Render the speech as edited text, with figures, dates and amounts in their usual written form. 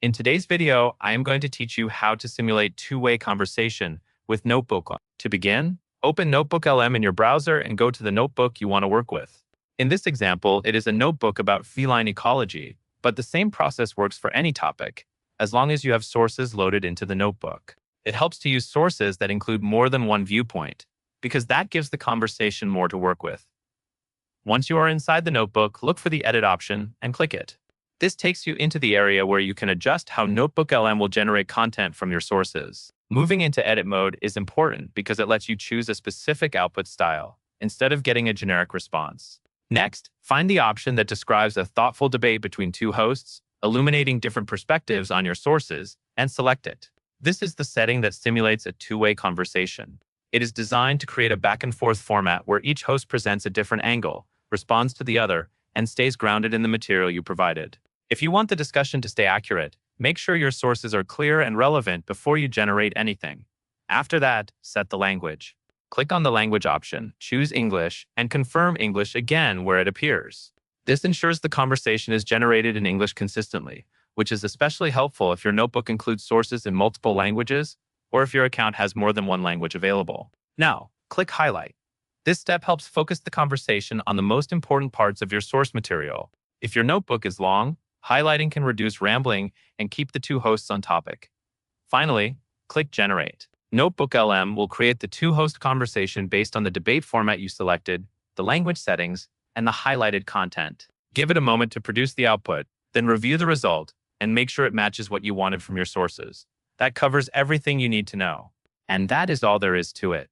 In today's video, I am going to teach you how to simulate two-way conversation with Notebooklm. To begin, open Notebooklm in your browser and go to the notebook you want to work with. In this example, it is a notebook about feline ecology, but the same process works for any topic, as long as you have sources loaded into the notebook. It helps to use sources that include more than one viewpoint, because that gives the conversation more to work with. Once you are inside the notebook, look for the Edit option and click it. This takes you into the area where you can adjust how Notebooklm will generate content from your sources. Moving into edit mode is important because it lets you choose a specific output style instead of getting a generic response. Next, find the option that describes a thoughtful debate between two hosts, illuminating different perspectives on your sources, and select it. This is the setting that simulates a two-way conversation. It is designed to create a back-and-forth format where each host presents a different angle, responds to the other, and stays grounded in the material you provided. If you want the discussion to stay accurate, make sure your sources are clear and relevant before you generate anything. After that, set the language. Click on the language option, choose English, and confirm English again where it appears. This ensures the conversation is generated in English consistently, which is especially helpful if your notebook includes sources in multiple languages or if your account has more than one language available. Now, click Highlight. This step helps focus the conversation on the most important parts of your source material. If your notebook is long, highlighting can reduce rambling and keep the two hosts on topic. Finally, click Generate. Notebooklm will create the two-host conversation based on the debate format you selected, the language settings, and the highlighted content. Give it a moment to produce the output, then review the result, and make sure it matches what you wanted from your sources. That covers everything you need to know. And that is all there is to it.